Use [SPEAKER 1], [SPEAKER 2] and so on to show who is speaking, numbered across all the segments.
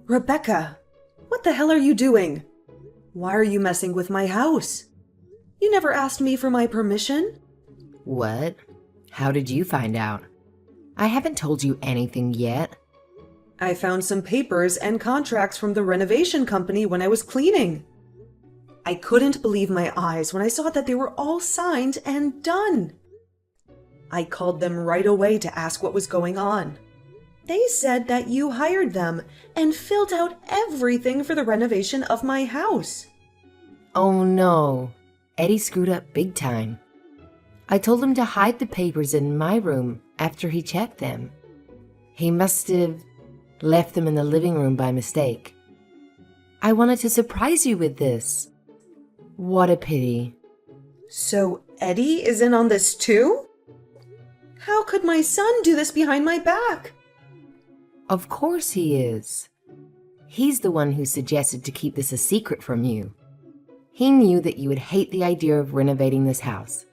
[SPEAKER 1] Rebecca, what the hell are you doing? Why are you messing with my house? You never asked me for my permission?
[SPEAKER 2] What? How did you find out? I haven't told you anything yet.
[SPEAKER 1] I found some papers and contracts from the renovation company when I was cleaning. I couldn't believe my eyes when I saw that they were all signed and done. I called them right away to ask what was going on. They said that you hired them and filled out everything for the renovation of my house.
[SPEAKER 2] Oh no, Eddie screwed up big time. I told him to hide the papers in my room after he checked them. He must have left them in the living room by mistake. I wanted to surprise you with this. What a pity.
[SPEAKER 1] So Eddie is in on this too? How could my son do this behind my back?
[SPEAKER 2] Of course he is. He's the one who suggested to keep this a secret from you. He knew that you would hate the idea of renovating this house.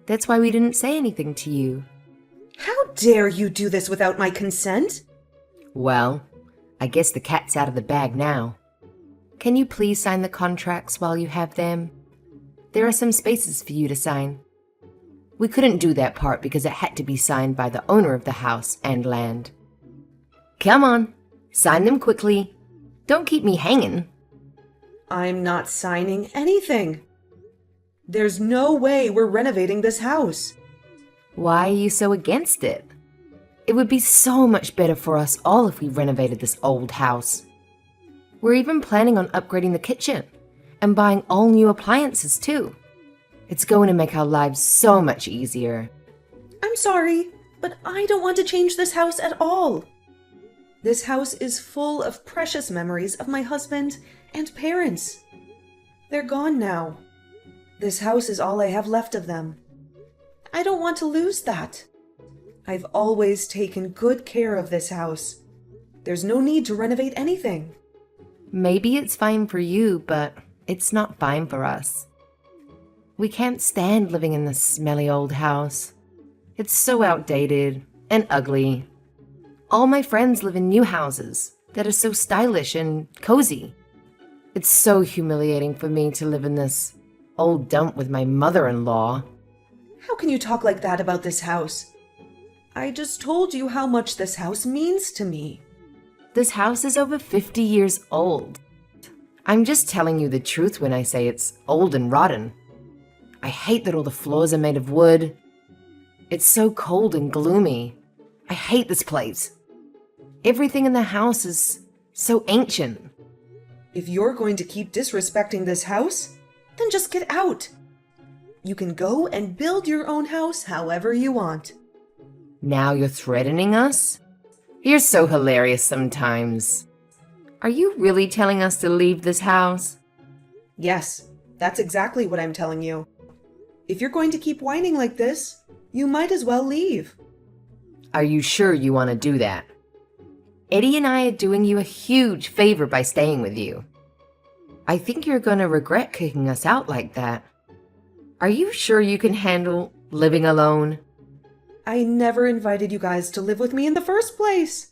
[SPEAKER 2] That's why we didn't say anything to you.
[SPEAKER 1] How dare you do this without my consent?
[SPEAKER 2] Well, I guess the cat's out of the bag now. Can you please sign the contracts while you have them? There are some spaces for you to sign. We couldn't do that part because it had to be signed by the owner of the house and land. Come on, sign them quickly. Don't keep me hanging.
[SPEAKER 1] I'm not signing anything. There's no way we're renovating this house.
[SPEAKER 2] Why are you so against it? It would be so much better for us all if we renovated this old house. We're even planning on upgrading the kitchen and buying all new appliances too. It's going to make our lives so much easier.
[SPEAKER 1] I'm sorry, but I don't want to change this house at all. This house is full of precious memories of my husband and parents. They're gone now. This house is all I have left of them. I don't want to lose that. I've always taken good care of this house. There's no need to renovate anything.
[SPEAKER 2] Maybe it's fine for you, but it's not fine for us. We can't stand living in this smelly old house. It's so outdated and ugly. All my friends live in new houses that are so stylish and cozy. It's so humiliating for me to live in this old dump with my mother-in-law.
[SPEAKER 1] How can you talk like that about this house? I just told you how much this house means to me.
[SPEAKER 2] This house is over 50 years old. I'm just telling you the truth when I say it's old and rotten. I hate that all the floors are made of wood. It's so cold and gloomy. I hate this place. Everything in the house is so ancient.
[SPEAKER 1] If you're going to keep disrespecting this house, then just get out. You can go and build your own house however you want.
[SPEAKER 2] Now you're threatening us? You're so hilarious sometimes. Are you really telling us to leave this house?
[SPEAKER 1] Yes, that's exactly what I'm telling you. If you're going to keep whining like this, you might as well leave.
[SPEAKER 2] Are you sure you want to do that? Eddie and I are doing you a huge favor by staying with you. I think you're going to regret kicking us out like that. Are you sure you can handle living alone?
[SPEAKER 1] I never invited you guys to live with me in the first place.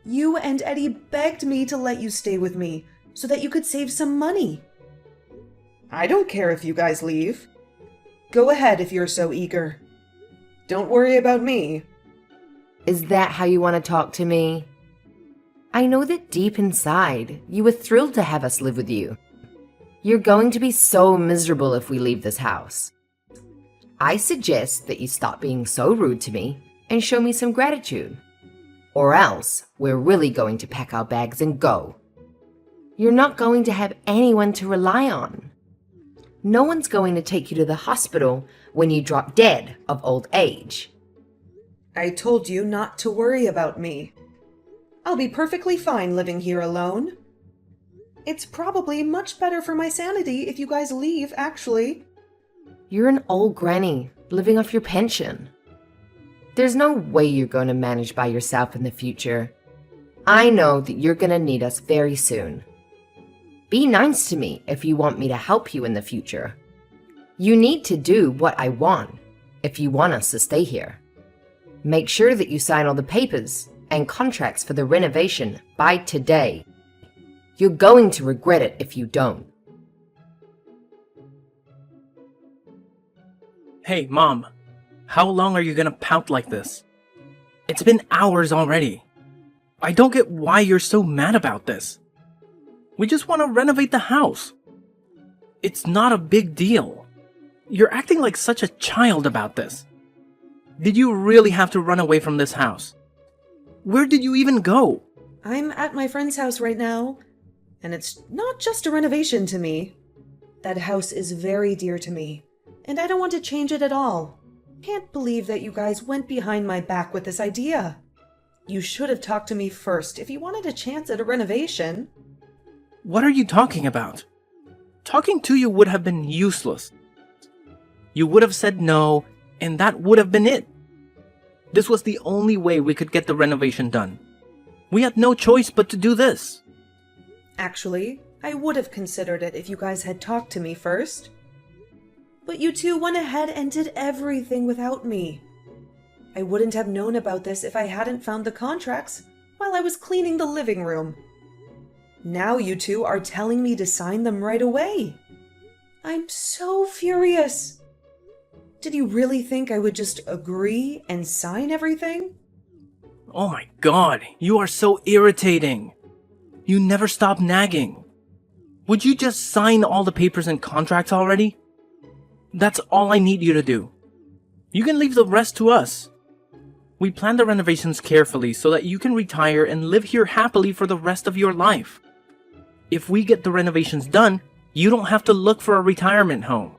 [SPEAKER 1] You and Eddie begged me to let you stay with me so that you could save some money. I don't care if you guys leave. Go ahead if you're so eager. Don't worry about me.
[SPEAKER 2] Is that how you want to talk to me? I know that deep inside, you were thrilled to have us live with you. You're going to be so miserable if we leave this house. I suggest that you stop being so rude to me and show me some gratitude. Or else, we're really going to pack our bags and go. You're not going to have anyone to rely on. No one's going to take you to the hospital when you drop dead of old age.
[SPEAKER 1] I told you not to worry about me. I'll be perfectly fine living here alone. It's probably much better for my sanity if you guys leave, actually.
[SPEAKER 2] You're an old granny living off your pension. There's no way you're going to manage by yourself in the future. I know that you're going to need us very soon. Be nice to me if you want me to help you in the future. You need to do what I want if you want us to stay here. Make sure that you sign all the papers and contracts for the renovation by today. You're going to regret it if you don't.
[SPEAKER 3] Hey, Mom. How long are you gonna pout like this? It's been hours already. I don't get why you're so mad about this. We just want to renovate the house. It's not a big deal. You're acting like such a child about this. Did you really have to run away from this house? Where did you even go?
[SPEAKER 1] I'm at my friend's house right now, and it's not just a renovation to me. That house is very dear to me, and I don't want to change it at all. Can't believe that you guys went behind my back with this idea. You should have talked to me first if you wanted a chance at a renovation.
[SPEAKER 3] What are you talking about? Talking to you would have been useless. You would have said no, and that would have been it. This was the only way we could get the renovation done. We had no choice but to do this.
[SPEAKER 1] Actually, I would have considered it if you guys had talked to me first. But you two went ahead and did everything without me. I wouldn't have known about this if I hadn't found the contracts while I was cleaning the living room. Now you two are telling me to sign them right away. I'm so furious. Did you really think I would just agree and sign everything?
[SPEAKER 3] Oh my god, you are so irritating. You never stop nagging. Would you just sign all the papers and contracts already? That's all I need you to do. You can leave the rest to us. We planned the renovations carefully so that you can retire and live here happily for the rest of your life. If we get the renovations done, you don't have to look for a retirement home.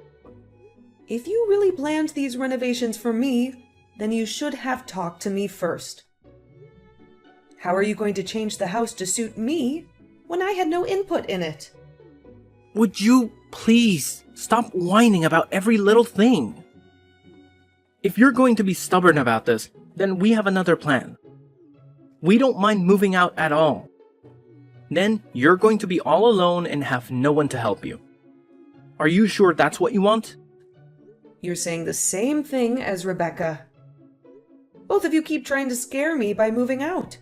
[SPEAKER 1] If you really planned these renovations for me, then you should have talked to me first. How are you going to change the house to suit me when I had no input in it?
[SPEAKER 3] Would you please stop whining about every little thing? If you're going to be stubborn about this, then we have another plan. We don't mind moving out at all. Then you're going to be all alone and have no one to help you. Are you sure that's what you want?
[SPEAKER 1] You're saying the same thing as Rebecca. Both of you keep trying to scare me by moving out.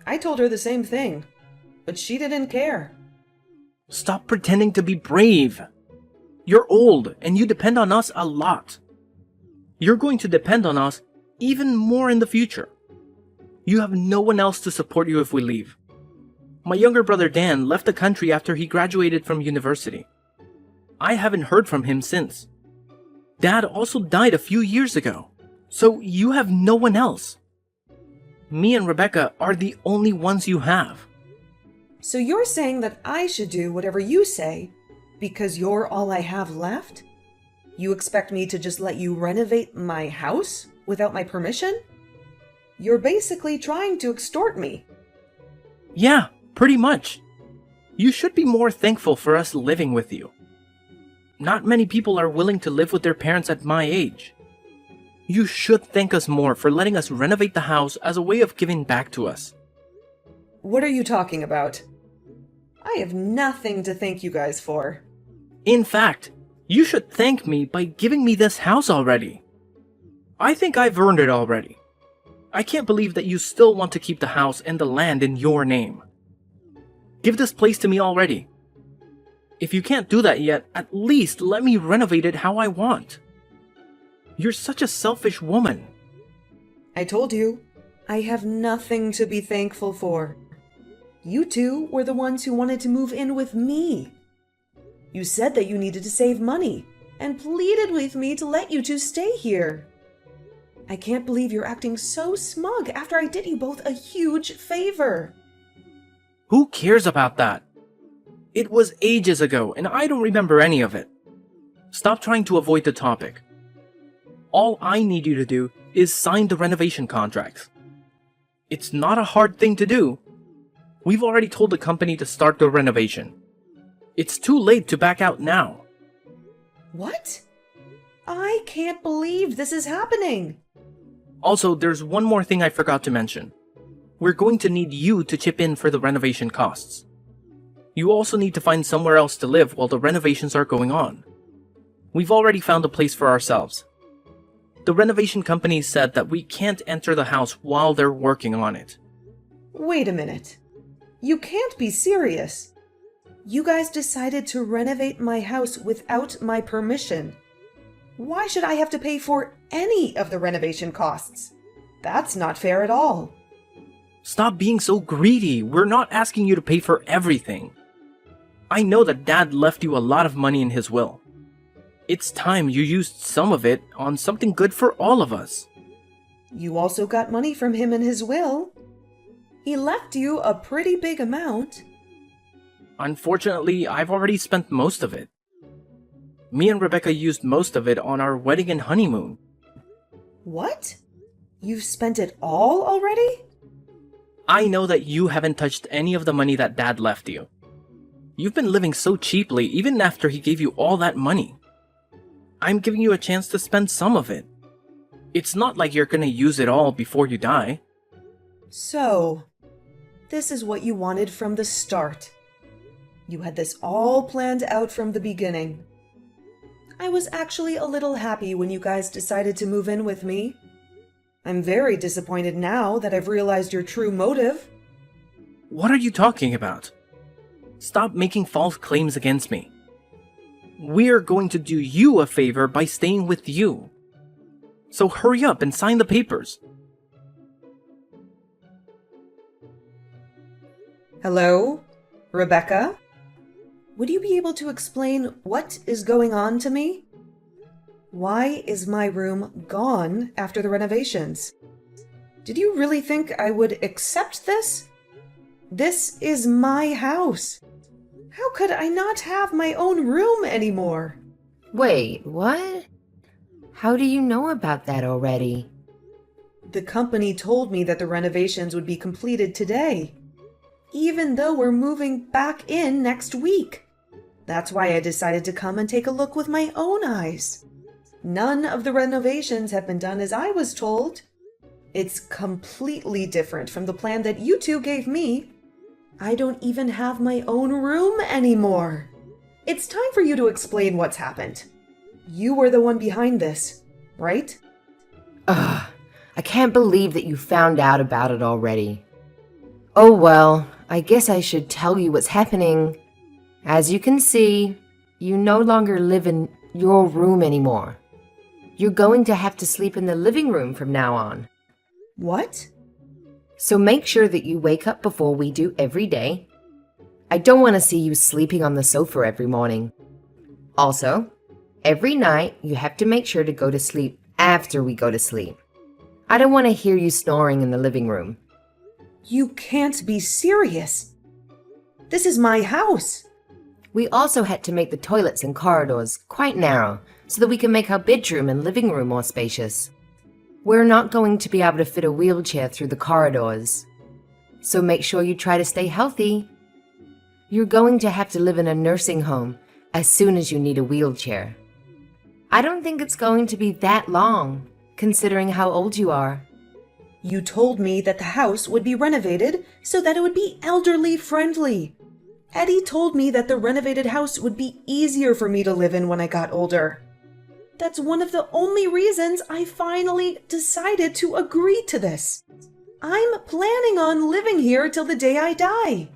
[SPEAKER 1] I told her the same thing, but she didn't care.
[SPEAKER 3] Stop pretending to be brave. You're old and you depend on us a lot. You're going to depend on us even more in the future. You have no one else to support you if we leave. My younger brother Dan left the country after he graduated from university. I haven't heard from him since. Dad also died a few years ago, so you have no one else. Me and Rebecca are the only ones you have.
[SPEAKER 1] So you're saying that I should do whatever you say because you're all I have left? You expect me to just let you renovate my house without my permission? You're basically trying to extort me.
[SPEAKER 3] Yeah, pretty much. You should be more thankful for us living with you. Not many people are willing to live with their parents at my age. You should thank us more for letting us renovate the house as a way of giving back to us.
[SPEAKER 1] What are you talking about? I have nothing to thank you guys for.
[SPEAKER 3] In fact, you should thank me by giving me this house already. I think I've earned it already. I can't believe that you still want to keep the house and the land in your name. Give this place to me already. If you can't do that yet, at least let me renovate it how I want. You're such a selfish woman.
[SPEAKER 1] I told you, I have nothing to be thankful for. You two were the ones who wanted to move in with me. You said that you needed to save money and pleaded with me to let you two stay here. I can't believe you're acting so smug after I did you both a huge favor.
[SPEAKER 3] Who cares about that? It was ages ago, and I don't remember any of it. Stop trying to avoid the topic. All I need you to do is sign the renovation contracts. It's not a hard thing to do. We've already told the company to start the renovation. It's too late to back out now.
[SPEAKER 1] What? I can't believe this is happening.
[SPEAKER 3] Also, there's one more thing I forgot to mention. We're going to need you to chip in for the renovation costs. You also need to find somewhere else to live while the renovations are going on. We've already found a place for ourselves. The renovation company said that we can't enter the house while they're working on it.
[SPEAKER 1] Wait a minute. You can't be serious. You guys decided to renovate my house without my permission. Why should I have to pay for any of the renovation costs? That's not fair at all.
[SPEAKER 3] Stop being so greedy. We're not asking you to pay for everything. I know that Dad left you a lot of money in his will. It's time you used some of it on something good for all of us.
[SPEAKER 1] You also got money from him in his will. He left you a pretty big amount.
[SPEAKER 3] Unfortunately, I've already spent most of it. Me and Rebecca used most of it on our wedding and honeymoon.
[SPEAKER 1] What? You've spent it all already?
[SPEAKER 3] I know that you haven't touched any of the money that Dad left you. You've been living so cheaply even after he gave you all that money. I'm giving you a chance to spend some of it. It's not like you're gonna use it all before you die.
[SPEAKER 1] So, this is what you wanted from the start. You had this all planned out from the beginning. I was actually a little happy when you guys decided to move in with me. I'm very disappointed now that I've realized your true motive.
[SPEAKER 3] What are you talking about? Stop making false claims against me. We're going to do you a favor by staying with you. So hurry up and sign the papers.
[SPEAKER 1] Hello? Rebecca? Would you be able to explain what is going on to me? Why is my room gone after the renovations? Did you really think I would accept this? This is my house. How could I not have my own room anymore?
[SPEAKER 2] Wait, what? How do you know about that already?
[SPEAKER 1] The company told me that the renovations would be completed today, even though we're moving back in next week. That's why I decided to come and take a look with my own eyes. None of the renovations have been done as I was told. It's completely different from the plan that you two gave me. I don't even have my own room anymore. It's time for you to explain what's happened. You were the one behind this, right?
[SPEAKER 2] Ugh, I can't believe that you found out about it already. Oh well, I guess I should tell you what's happening. As you can see, you no longer live in your room anymore. You're going to have to sleep in the living room from now on.
[SPEAKER 1] What?
[SPEAKER 2] So make sure that you wake up before we do every day. I don't want to see you sleeping on the sofa every morning. Also, every night you have to make sure to go to sleep after we go to sleep. I don't want to hear you snoring in the living room.
[SPEAKER 1] You can't be serious. This is my house.
[SPEAKER 2] We also had to make the toilets and corridors quite narrow so that we can make our bedroom and living room more spacious. We're not going to be able to fit a wheelchair through the corridors. So make sure you try to stay healthy. You're going to have to live in a nursing home as soon as you need a wheelchair. I don't think it's going to be that long, considering how old you are.
[SPEAKER 1] You told me that the house would be renovated so that it would be elderly friendly. Eddie told me that the renovated house would be easier for me to live in when I got older. That's one of the only reasons I finally decided to agree to this. I'm planning on living here till the day I die.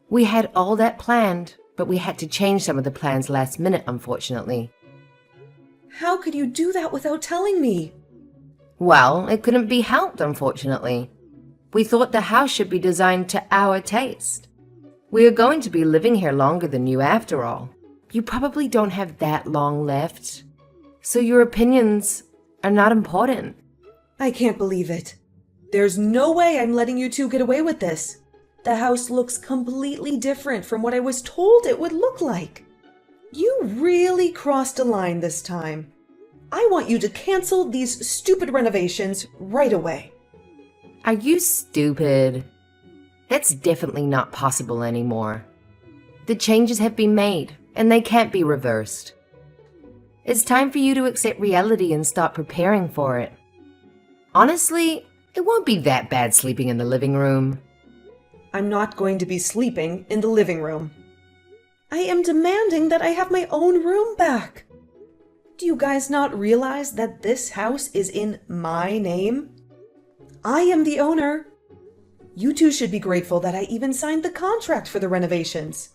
[SPEAKER 2] We had all that planned, but we had to change some of the plans last minute, unfortunately.
[SPEAKER 1] How could you do that without telling me?
[SPEAKER 2] Well, it couldn't be helped, unfortunately. We thought the house should be designed to our taste. We are going to be living here longer than you after all. You probably don't have that long left. So your opinions are not important.
[SPEAKER 1] I can't believe it. There's no way I'm letting you two get away with this. The house looks completely different from what I was told it would look like. You really crossed a line this time. I want you to cancel these stupid renovations right away.
[SPEAKER 2] Are you stupid? That's definitely not possible anymore. The changes have been made, and they can't be reversed. It's time for you to accept reality and start preparing for it. Honestly, it won't be that bad sleeping in the living room.
[SPEAKER 1] I'm not going to be sleeping in the living room. I am demanding that I have my own room back. Do you guys not realize that this house is in my name? I am the owner. You two should be grateful that I even signed the contract for the renovations.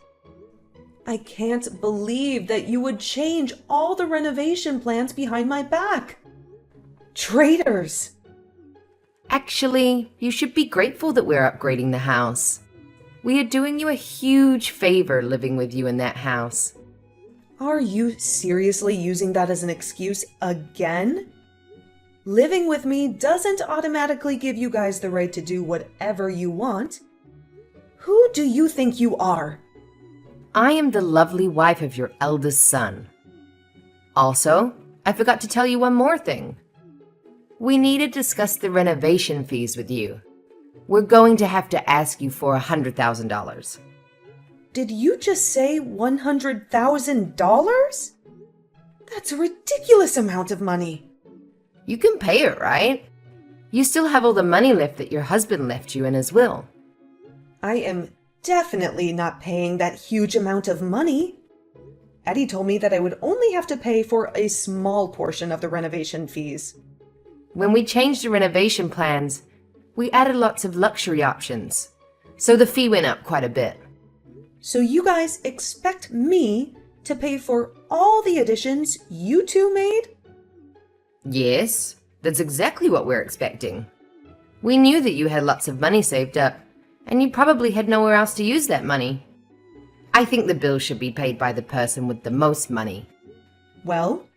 [SPEAKER 1] I can't believe that you would change all the renovation plans behind my back. Traitors!
[SPEAKER 2] Actually, you should be grateful that we're upgrading the house. We are doing you a huge favor living with you in that house.
[SPEAKER 1] Are you seriously using that as an excuse again? Living with me doesn't automatically give you guys the right to do whatever you want. Who do you think you are?
[SPEAKER 2] I am the lovely wife of your eldest son. Also, I forgot to tell you one more thing. We need to discuss the renovation fees with you. We're going to have to ask you for $100,000.
[SPEAKER 1] Did you just say $100,000? That's a ridiculous amount of money.
[SPEAKER 2] You can pay it, right? You still have all the money left that your husband left you in his will.
[SPEAKER 1] I am definitely not paying that huge amount of money. Eddie told me that I would only have to pay for a small portion of the renovation fees.
[SPEAKER 2] When we changed the renovation plans, we added lots of luxury options, so the fee went up quite a bit.
[SPEAKER 1] So you guys expect me to pay for all the additions you two made?
[SPEAKER 2] Yes, that's exactly what we're expecting. We knew that you had lots of money saved up, and you probably had nowhere else to use that money. I think the bill should be paid by the person with the most money.
[SPEAKER 1] Well,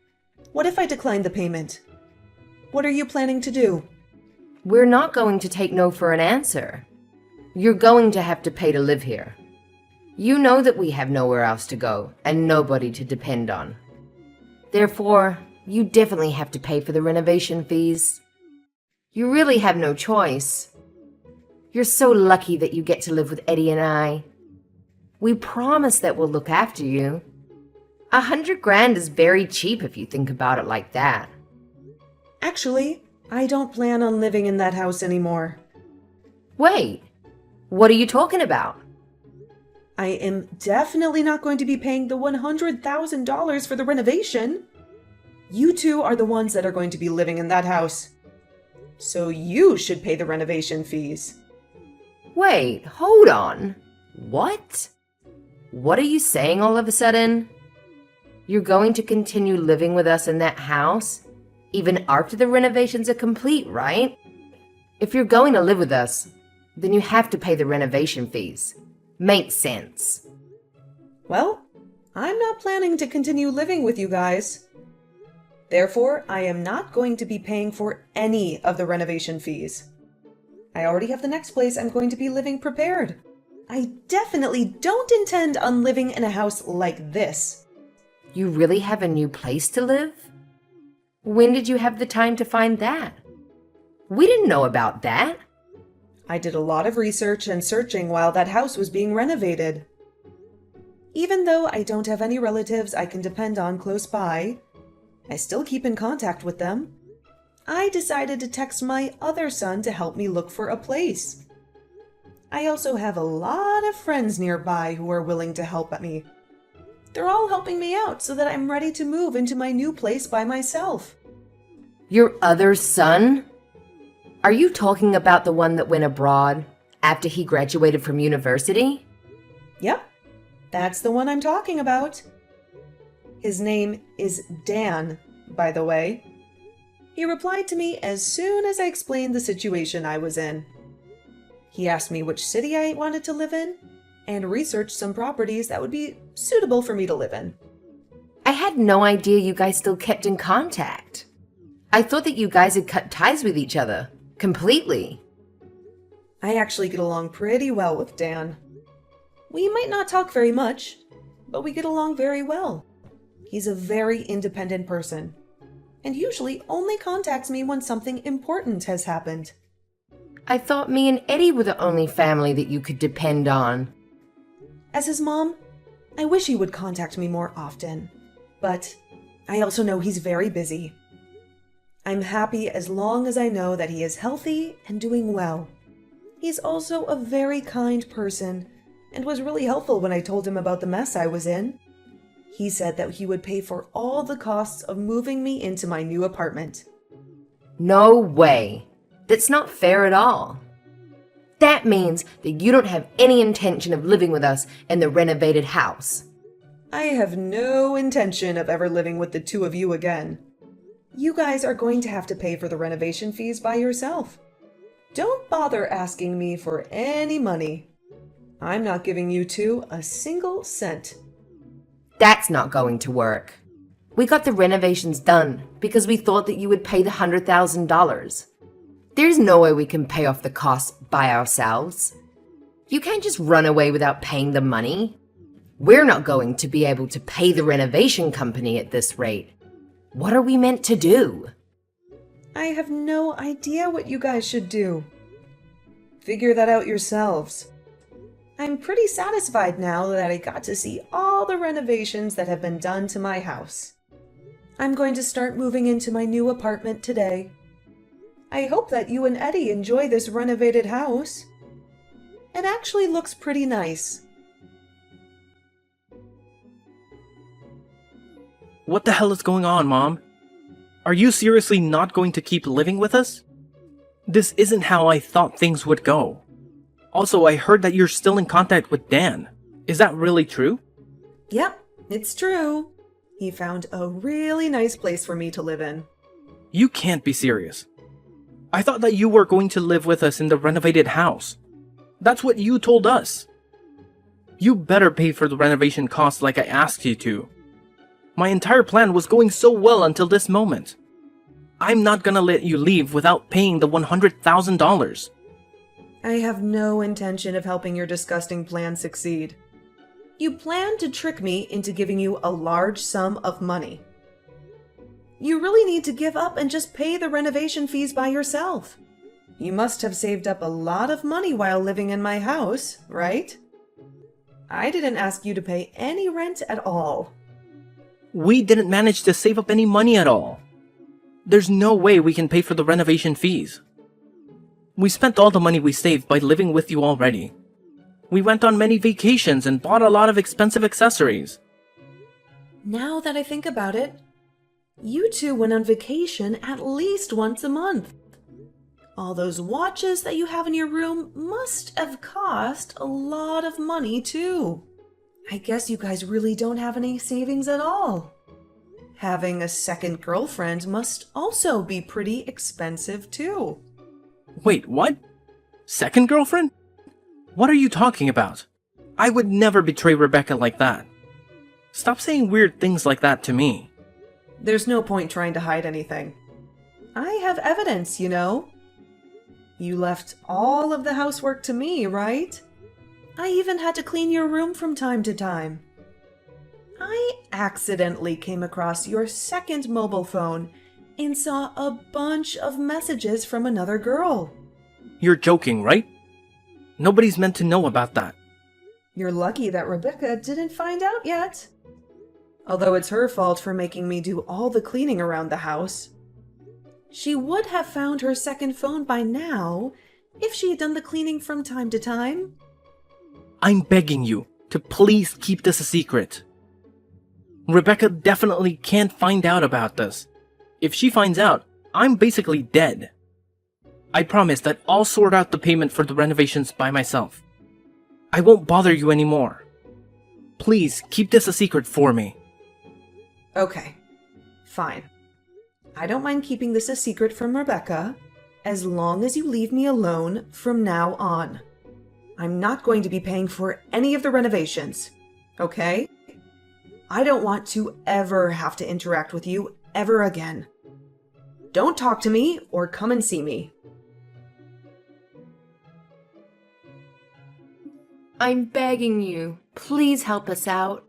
[SPEAKER 1] what if I decline the payment? What are you planning to do?
[SPEAKER 2] We're not going to take no for an answer. You're going to have to pay to live here. You know that we have nowhere else to go and nobody to depend on. Therefore, you definitely have to pay for the renovation fees. You really have no choice. You're so lucky that you get to live with Eddie and I. We promise that we'll look after you. $100,000 is very cheap if you think about it like that.
[SPEAKER 1] Actually, I don't plan on living in that house anymore.
[SPEAKER 2] Wait, what are you talking about?
[SPEAKER 1] I am definitely not going to be paying the $100,000 for the renovation. You two are the ones that are going to be living in that house. So you should pay the renovation fees.
[SPEAKER 2] Wait, hold on. What? What are you saying all of a sudden? You're going to continue living with us in that house, even after the renovations are complete, right? If you're going to live with us, then you have to pay the renovation fees. Makes sense.
[SPEAKER 1] Well, I'm not planning to continue living with you guys. Therefore, I am not going to be paying for any of the renovation fees. I already have the next place I'm going to be living prepared. I definitely don't intend on living in a house like this.
[SPEAKER 2] You really have a new place to live? When did you have the time to find that? We didn't know about that.
[SPEAKER 1] I did a lot of research and searching while that house was being renovated. Even though I don't have any relatives I can depend on close by, I still keep in contact with them. I decided to text my other son to help me look for a place. I also have a lot of friends nearby who are willing to help me. They're all helping me out so that I'm ready to move into my new place by myself.
[SPEAKER 2] Your other son? Are you talking about the one that went abroad after he graduated from university?
[SPEAKER 1] Yep, that's the one I'm talking about. His name is Dan, by the way. He replied to me as soon as I explained the situation I was in. He asked me which city I wanted to live in, and researched some properties that would be suitable for me to live in.
[SPEAKER 2] I had no idea you guys still kept in contact. I thought that you guys had cut ties with each other, completely.
[SPEAKER 1] I actually get along pretty well with Dan. We might not talk very much, but we get along very well. He's a very independent person, and usually only contacts me when something important has happened.
[SPEAKER 2] I thought me and Eddie were the only family that you could depend on.
[SPEAKER 1] As his mom, I wish he would contact me more often, but I also know he's very busy. I'm happy as long as I know that he is healthy and doing well. He's also a very kind person and was really helpful when I told him about the mess I was in. He said that he would pay for all the costs of moving me into my new apartment.
[SPEAKER 2] No way. That's not fair at all. That means that you don't have any intention of living with us in the renovated house.
[SPEAKER 1] I have no intention of ever living with the two of you again. You guys are going to have to pay for the renovation fees by yourself. Don't bother asking me for any money. I'm not giving you two a single cent.
[SPEAKER 2] That's not going to work. We got the renovations done because we thought that you would pay the $100,000. There's no way we can pay off the costs by ourselves. You can't just run away without paying the money. We're not going to be able to pay the renovation company at this rate. What are we meant to do?
[SPEAKER 1] I have no idea what you guys should do. Figure that out yourselves. I'm pretty satisfied now that I got to see all the renovations that have been done to my house. I'm going to start moving into my new apartment today. I hope that you and Eddie enjoy this renovated house. It actually looks pretty nice.
[SPEAKER 3] What the hell is going on, Mom? Are you seriously not going to keep living with us? This isn't how I thought things would go. Also, I heard that you're still in contact with Dan. Is that really true?
[SPEAKER 1] Yep, it's true. He found a really nice place for me to live in.
[SPEAKER 3] You can't be serious. I thought that you were going to live with us in the renovated house. That's what you told us. You better pay for the renovation costs like I asked you to. My entire plan was going so well until this moment. I'm not gonna let you leave without paying the $100,000.
[SPEAKER 1] I have no intention of helping your disgusting plan succeed. You planned to trick me into giving you a large sum of money. You really need to give up and just pay the renovation fees by yourself. You must have saved up a lot of money while living in my house, right? I didn't ask you to pay any rent at all.
[SPEAKER 3] We didn't manage to save up any money at all. There's no way we can pay for the renovation fees. We spent all the money we saved by living with you already. We went on many vacations and bought a lot of expensive accessories.
[SPEAKER 1] Now that I think about it, you two went on vacation at least once a month. All those watches that you have in your room must have cost a lot of money too. I guess you guys really don't have any savings at all. Having a second girlfriend must also be pretty expensive too.
[SPEAKER 3] Wait, what? Second girlfriend? What are you talking about? I would never betray Rebecca like that. Stop saying weird things like that to me.
[SPEAKER 1] There's no point trying to hide anything. I have evidence, you know. You left all of the housework to me, right? I even had to clean your room from time to time. I accidentally came across your second mobile phone and saw a bunch of messages from another girl.
[SPEAKER 3] You're joking, right? Nobody's meant to know about that.
[SPEAKER 1] You're lucky that Rebecca didn't find out yet. Although it's her fault for making me do all the cleaning around the house. She would have found her second phone by now if she had done the cleaning from time to time.
[SPEAKER 3] I'm begging you to please keep this a secret. Rebecca definitely can't find out about this. If she finds out, I'm basically dead. I promise that I'll sort out the payment for the renovations by myself. I won't bother you anymore. Please keep this a secret for me.
[SPEAKER 1] Okay, fine. I don't mind keeping this a secret from Rebecca, as long as you leave me alone from now on. I'm not going to be paying for any of the renovations, okay? I don't want to ever have to interact with you ever again. Don't talk to me or come and see me.
[SPEAKER 2] I'm begging you, please help us out.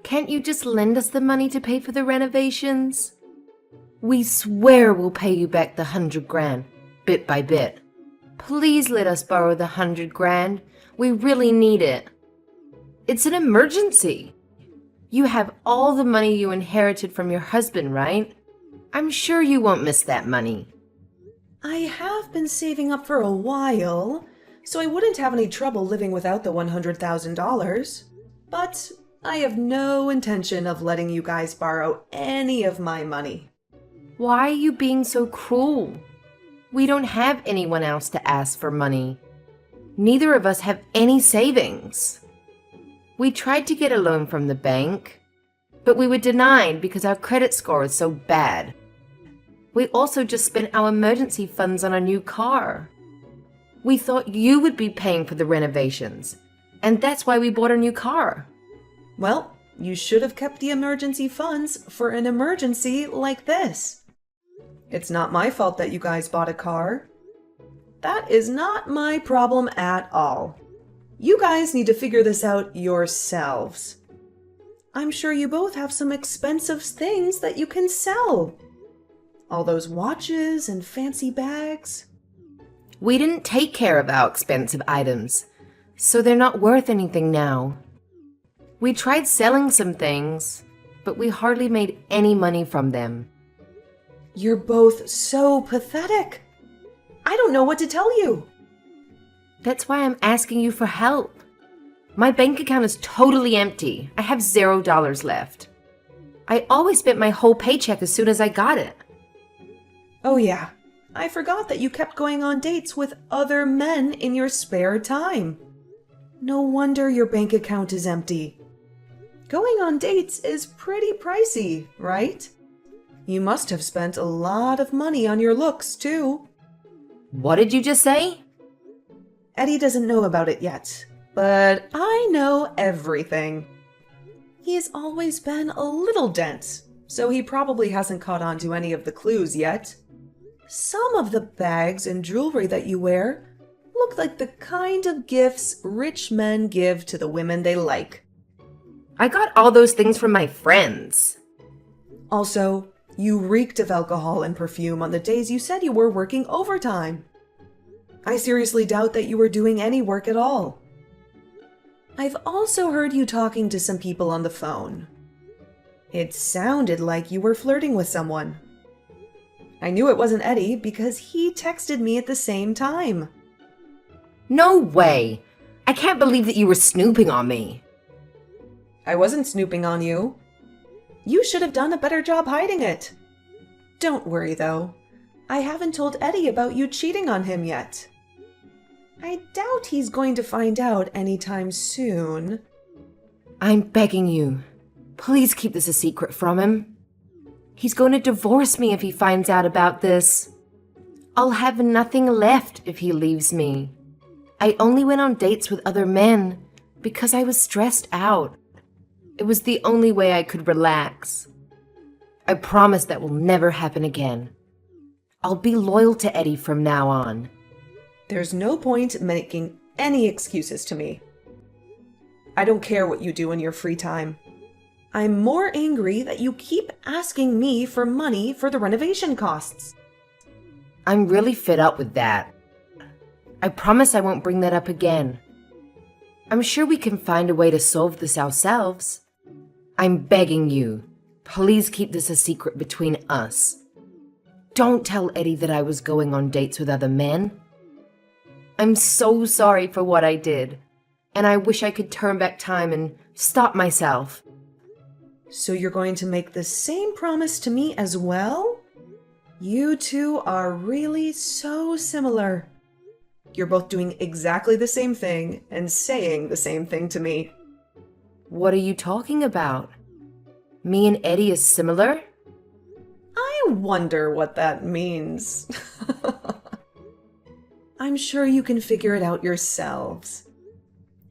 [SPEAKER 2] Can't you just lend us the money to pay for the renovations? We swear we'll pay you back the $100,000, bit by bit. Please let us borrow the $100,000. We really need it. It's an emergency. You have all the money you inherited from your husband, right? I'm sure you won't miss that money.
[SPEAKER 1] I have been saving up for a while, so I wouldn't have any trouble living without the $100,000. But I have no intention of letting you guys borrow any of my money.
[SPEAKER 2] Why are you being so cruel? We don't have anyone else to ask for money. Neither of us have any savings. We tried to get a loan from the bank, but we were denied because our credit score is so bad. We also just spent our emergency funds on a new car. We thought you would be paying for the renovations, and that's why we bought a new car.
[SPEAKER 1] Well, you should have kept the emergency funds for an emergency like this. It's not my fault that you guys bought a car. That is not my problem at all. You guys need to figure this out yourselves. I'm sure you both have some expensive things that you can sell. All those watches and fancy bags.
[SPEAKER 2] We didn't take care of our expensive items, so they're not worth anything now. We tried selling some things, but we hardly made any money from them.
[SPEAKER 1] You're both so pathetic. I don't know what to tell you.
[SPEAKER 2] That's why I'm asking you for help. My bank account is totally empty. I have $0 left. I always spent my whole paycheck as soon as I got it.
[SPEAKER 1] Oh yeah, I forgot that you kept going on dates with other men in your spare time. No wonder your bank account is empty. Going on dates is pretty pricey, right? You must have spent a lot of money on your looks, too.
[SPEAKER 2] What did you just say?
[SPEAKER 1] Eddie doesn't know about it yet, but I know everything. He's always been a little dense, so he probably hasn't caught on to any of the clues yet. Some of the bags and jewelry that you wear look like the kind of gifts rich men give to the women they like.
[SPEAKER 2] I got all those things from my friends.
[SPEAKER 1] Also, you reeked of alcohol and perfume on the days you said you were working overtime. I seriously doubt that you were doing any work at all. I've also heard you talking to some people on the phone. It sounded like you were flirting with someone. I knew it wasn't Eddie because he texted me at the same time.
[SPEAKER 2] No way! I can't believe that you were snooping on me.
[SPEAKER 1] I wasn't snooping on you. You should have done a better job hiding it. Don't worry, though. I haven't told Eddie about you cheating on him yet. I doubt he's going to find out anytime soon.
[SPEAKER 2] I'm begging you. Please keep this a secret from him. He's going to divorce me if he finds out about this. I'll have nothing left if he leaves me. I only went on dates with other men because I was stressed out. It was the only way I could relax. I promise that will never happen again. I'll be loyal to Eddie from now on.
[SPEAKER 1] There's no point making any excuses to me. I don't care what you do in your free time. I'm more angry that you keep asking me for money for the renovation costs.
[SPEAKER 2] I'm really fed up with that. I promise I won't bring that up again. I'm sure we can find a way to solve this ourselves. I'm begging you, please keep this a secret between us. Don't tell Eddie that I was going on dates with other men. I'm so sorry for what I did, and I wish I could turn back time and stop myself.
[SPEAKER 1] So you're going to make the same promise to me as well? You two are really so similar. You're both doing exactly the same thing and saying the same thing to me.
[SPEAKER 2] What are you talking about? Me and Eddie is similar?
[SPEAKER 1] I wonder what that means. I'm sure you can figure it out yourselves.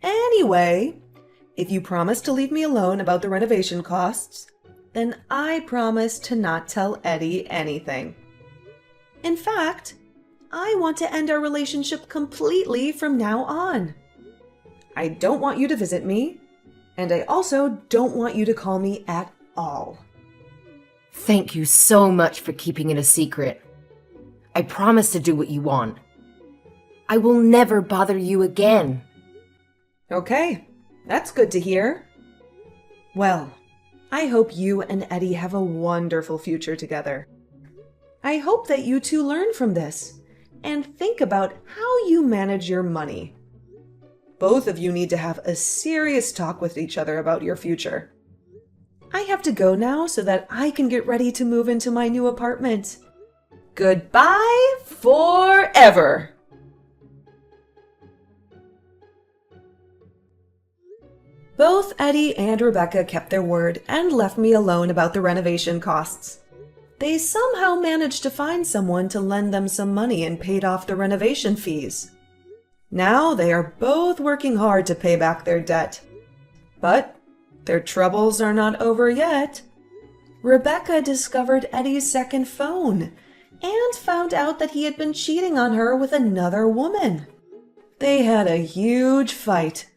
[SPEAKER 1] Anyway, if you promise to leave me alone about the renovation costs, then I promise to not tell Eddie anything. In fact, I want to end our relationship completely from now on. I don't want you to visit me, and I also don't want you to call me at all.
[SPEAKER 2] Thank you so much for keeping it a secret. I promise to do what you want. I will never bother you again.
[SPEAKER 1] Okay, that's good to hear. Well, I hope you and Eddie have a wonderful future together. I hope that you two learn from this and think about how you manage your money. Both of you need to have a serious talk with each other about your future. I have to go now so that I can get ready to move into my new apartment. Goodbye forever! Both Eddie and Rebecca kept their word and left me alone about the renovation costs. They somehow managed to find someone to lend them some money and paid off the renovation fees. Now they are both working hard to pay back their debt. But their troubles are not over yet. Rebecca discovered Eddie's second phone and found out that he had been cheating on her with another woman. They had a huge fight.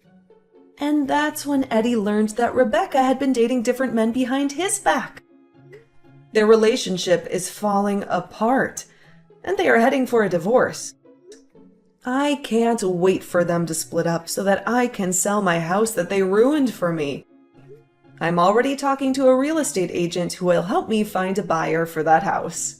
[SPEAKER 1] And that's when Eddie learned that Rebecca had been dating different men behind his back. Their relationship is falling apart, and they are heading for a divorce. I can't wait for them to split up so that I can sell my house that they ruined for me. I'm already talking to a real estate agent who will help me find a buyer for that house.